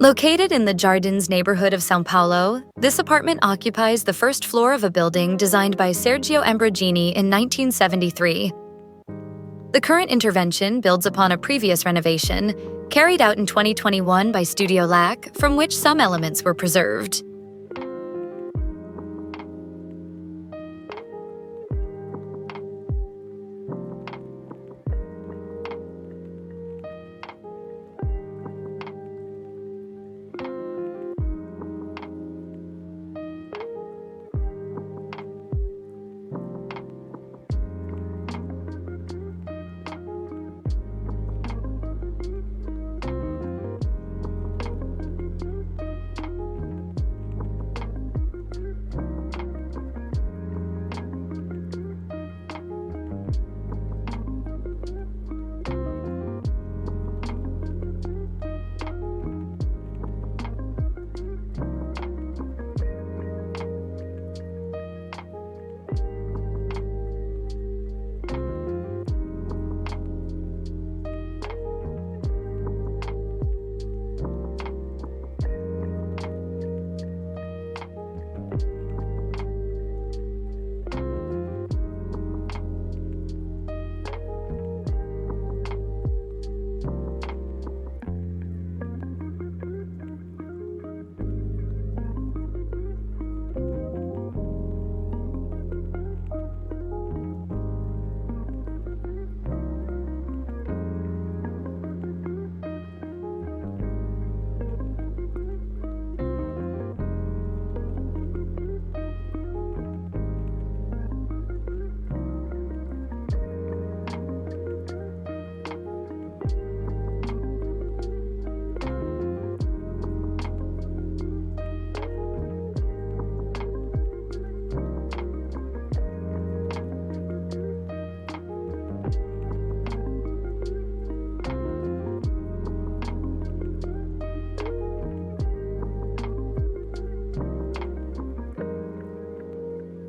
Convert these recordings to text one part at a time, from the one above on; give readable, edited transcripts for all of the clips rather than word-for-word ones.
Located in the Jardins neighborhood of São Paulo, this apartment occupies the first floor of a building designed by Sergio Ambrogini in 1973. The current intervention builds upon a previous renovation, carried out in 2021 by Studio Lac, from which some elements were preserved.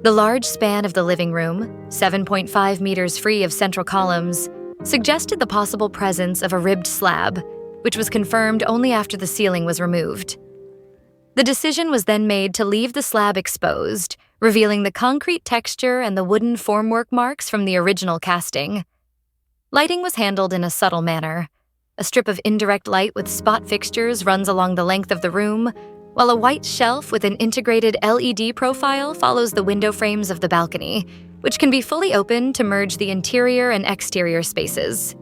The large span of the living room, 7.5 meters free of central columns, suggested the possible presence of a ribbed slab, which was confirmed only after the ceiling was removed. The decision was then made to leave the slab exposed, revealing the concrete texture and the wooden formwork marks from the original casting. Lighting was handled in a subtle manner. A strip of indirect light with spot fixtures runs along the length of the room, while a white shelf with an integrated LED profile follows the window frames of the balcony, which can be fully opened to merge the interior and exterior spaces.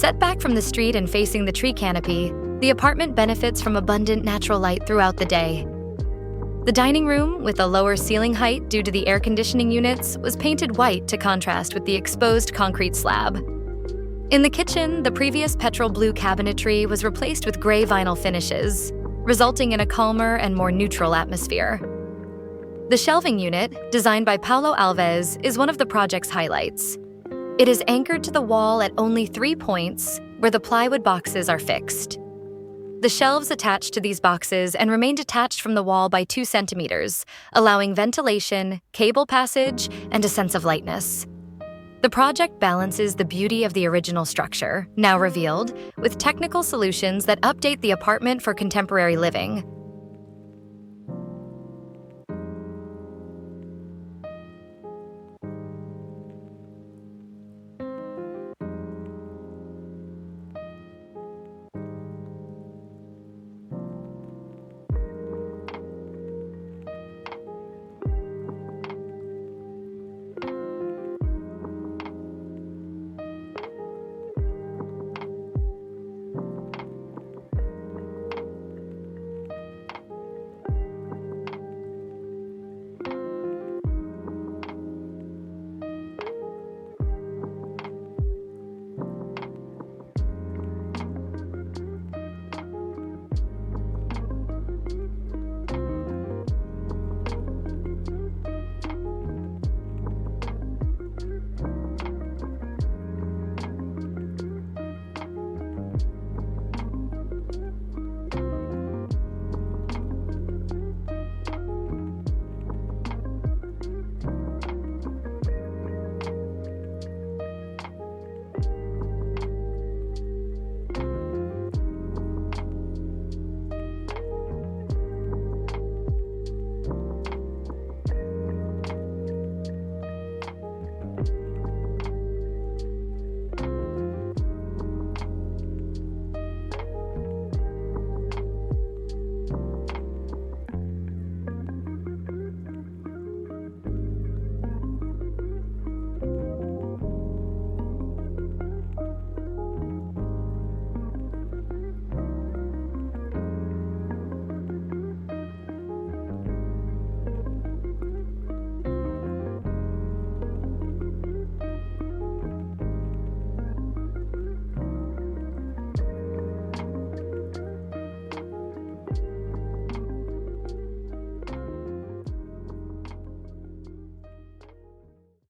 Set back from the street and facing the tree canopy, the apartment benefits from abundant natural light throughout the day. The dining room, with a lower ceiling height due to the air conditioning units, was painted white to contrast with the exposed concrete slab. In the kitchen, the previous petrol blue cabinetry was replaced with gray vinyl finishes, resulting in a calmer and more neutral atmosphere. The shelving unit, designed by Paulo Alves, is one of the project's highlights. It is anchored to the wall at only 3 points, where the plywood boxes are fixed. The shelves attach to these boxes and remain detached from the wall by 2 centimeters, allowing ventilation, cable passage, and a sense of lightness. The project balances the beauty of the original structure, now revealed, with technical solutions that update the apartment for contemporary living.